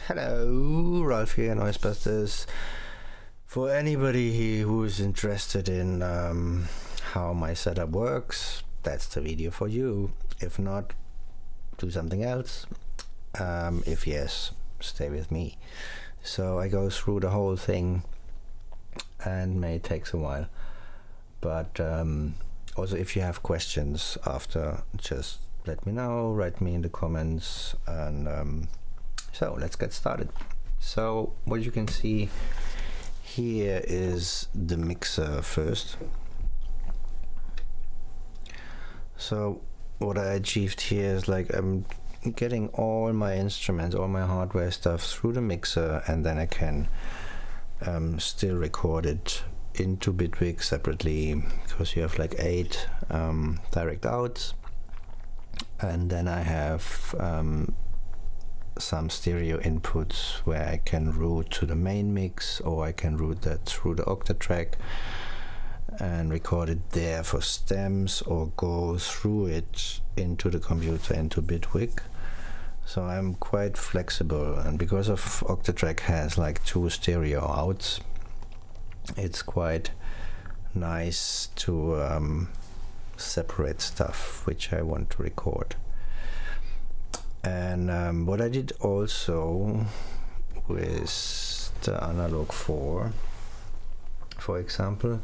Hello, Ralph here, NoizeBusters. For anybody who is interested in how my setup works, that's the video for you. If not, do something else. If yes, stay with me. So I go through the whole thing, and may takes a while. But also, if you have questions after, just let me know, write me in the comments, and so let's get started. So what you can see here is the mixer first. So what I achieved here is like I'm getting all my instruments, all my hardware stuff through the mixer, and then I can still record it into Bitwig separately, because you have like 8 direct outs, and then I have some stereo inputs where I can route to the main mix, or I can route that through the Octatrack and record it there for stems, or go through it into the computer, into Bitwig. So I'm quite flexible, and because of Octatrack has like 2 stereo outs, it's quite nice to separate stuff which I want to record. And what I did also with the Analog 4, for example,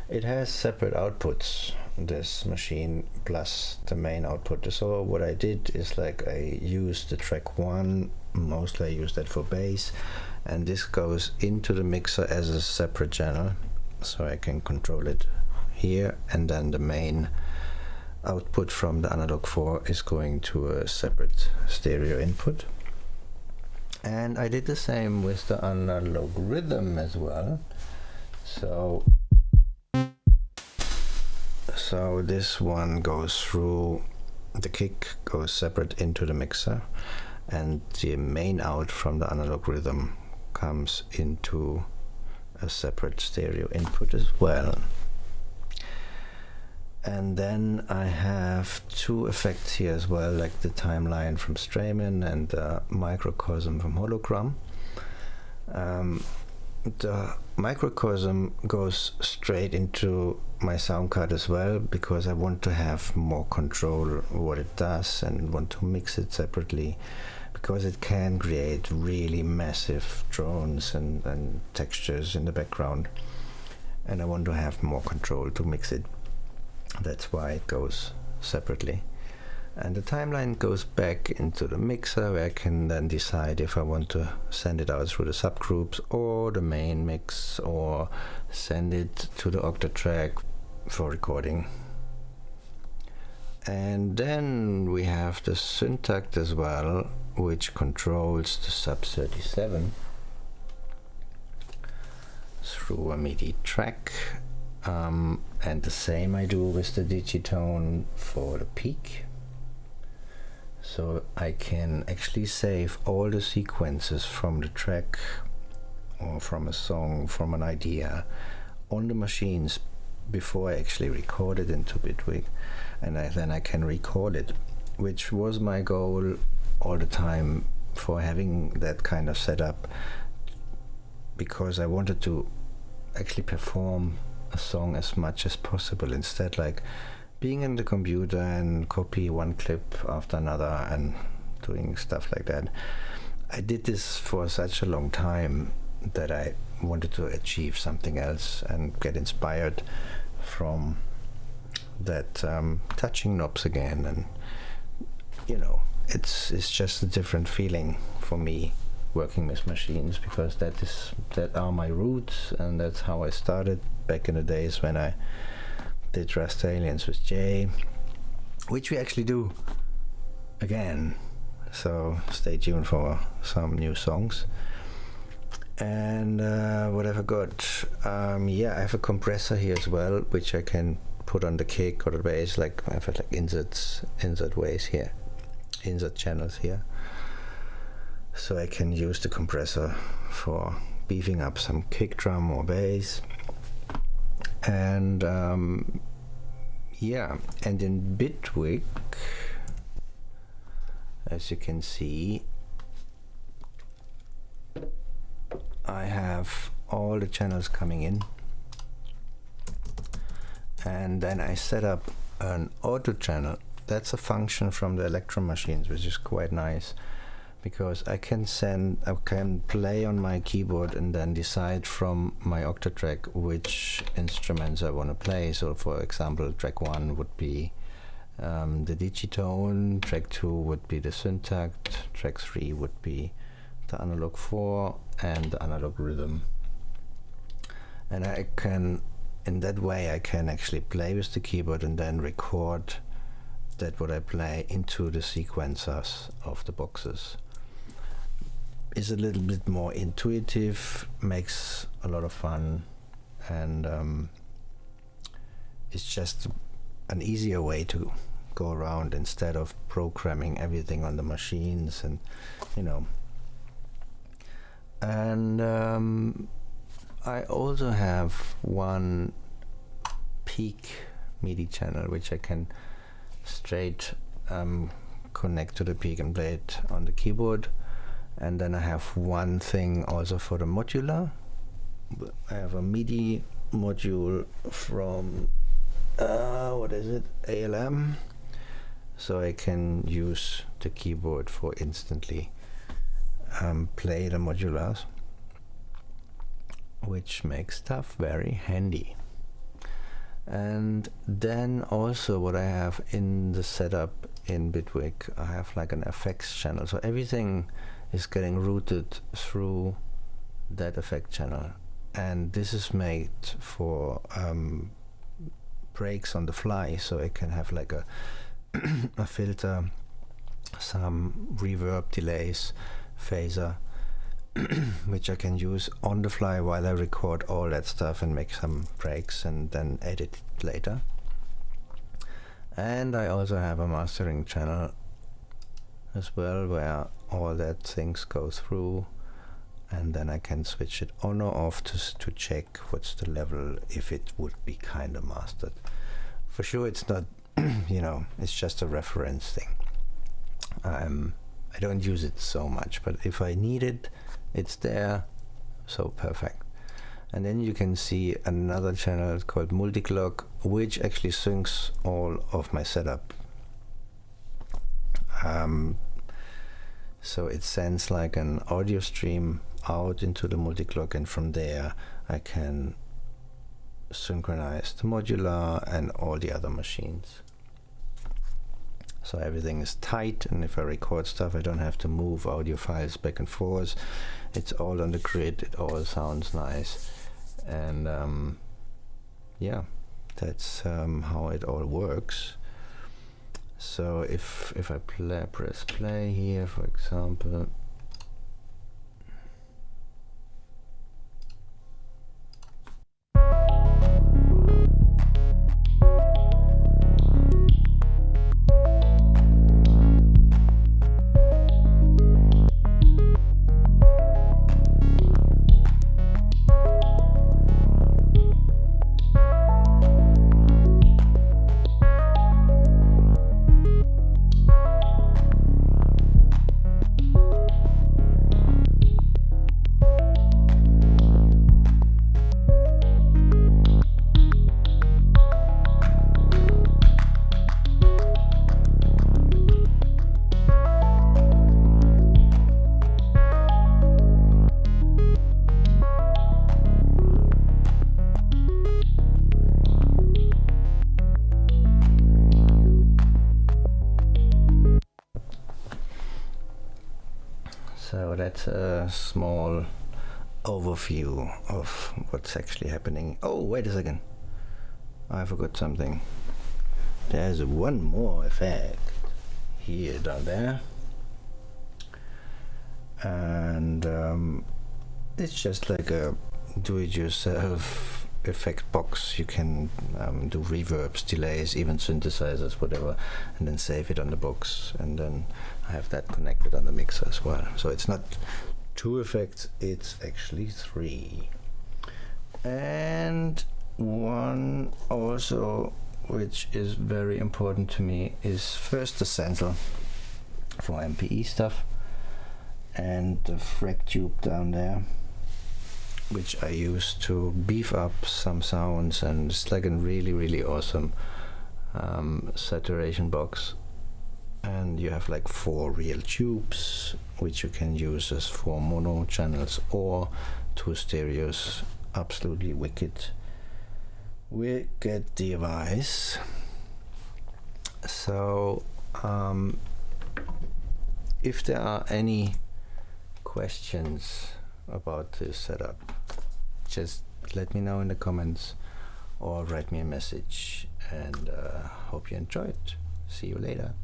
it has separate outputs, this machine, plus the main output. So what I did is like I used the track 1, mostly I use that for bass, and this goes into the mixer as a separate channel, so I can control it here, and then the main output from the Analog 4 is going to a separate stereo input. And I did the same with the Analog Rytm as well. So this one goes through, the kick goes separate into the mixer, and the main out from the Analog Rytm comes into a separate stereo input as well. And then I have 2 effects here as well, like the timeline from Strayman and the microcosm from Hologram. The microcosm goes straight into my sound card as well, because I want to have more control what it does and want to mix it separately, because it can create really massive drones and textures in the background, and I want to have more control to mix it. That's why it goes separately. And the timeline goes back into the mixer, where I can then decide if I want to send it out through the subgroups or the main mix, or send it to the Octatrack for recording. And then we have the Syntact as well, which controls the sub 37 through a MIDI track. And the same I do with the digitone for the peak. So I can actually save all the sequences from the track, or from a song, from an idea, on the machines before I actually record it into Bitwig, and then I can record it, which was my goal all the time for having that kind of setup, because I wanted to actually perform a song as much as possible, instead like being in the computer and copy one clip after another and doing stuff like that. I did this for such a long time that I wanted to achieve something else and get inspired from that, touching knobs again, and you know, it's just a different feeling for me working with machines, because that are my roots, and that's how I started back in the days when I did Rust Aliens with Jay, which we actually do again, so stay tuned for some new songs. And what have I got? Yeah, I have a compressor here as well, which I can put on the kick or the bass, like I have like insert ways here, insert channels here, so I can use the compressor for beefing up some kick drum or bass. And yeah, and in Bitwig, as you can see, I have all the channels coming in, and then I set up an auto channel. That's a function from the Electron machines, which is quite nice, because I can play on my keyboard and then decide from my Octatrack which instruments I want to play. So for example, track 1 would be the digitone, track 2 would be the syntact, track 3 would be the analog 4 and the analog rhythm. And I can, in that way, I can actually play with the keyboard and then record that what I play into the sequencers of the boxes. Is a little bit more intuitive, makes a lot of fun, and it's just an easier way to go around instead of programming everything on the machines, and you know. And I also have one peak MIDI channel which I can straight connect to the peak and play it on the keyboard. And then I have one thing also for the modular. I have a MIDI module from what is it, ALM, so I can use the keyboard for instantly play the modulars, which makes stuff very handy. And then also what I have in the setup in Bitwig, I have like an effects channel, so everything is getting routed through that effect channel, and this is made for breaks on the fly, so I can have like a a filter, some reverb, delays, phaser, which I can use on the fly while I record all that stuff and make some breaks and then edit it later. And I also have a mastering channel as well, where all that things go through, and then I can switch it on or off to check what's the level, if it would be kind of mastered. For sure it's not you know, it's just a reference thing. I don't use it so much, but if I need it, it's there, so perfect. And then you can see another channel called Multiclock, which actually syncs all of my setup. So it sends like an audio stream out into the multiclock, and from there I can synchronize the modular and all the other machines. So everything is tight, and if I record stuff I don't have to move audio files back and forth. It's all on the grid, it all sounds nice, and yeah, that's how it all works. So if I press play here, for example, so that's a small overview of what's actually happening. Oh, wait a second, I forgot something. There's one more effect here down there, and it's just like a do-it-yourself effect box. You can do reverbs, delays, even synthesizers, whatever, and then save it on the box, and then I have that connected on the mixer as well. So it's not 2 effects, it's actually 3. And one also which is very important to me is first the sensor for MPE stuff, and the FRAC tube down there, which I use to beef up some sounds, and it's like a really awesome saturation box. And you have like 4 real tubes, which you can use as 4 mono channels or 2 stereos. Absolutely wicked device. So if there are any questions about this setup, just let me know in the comments or write me a message, and hope you enjoyed. See you later.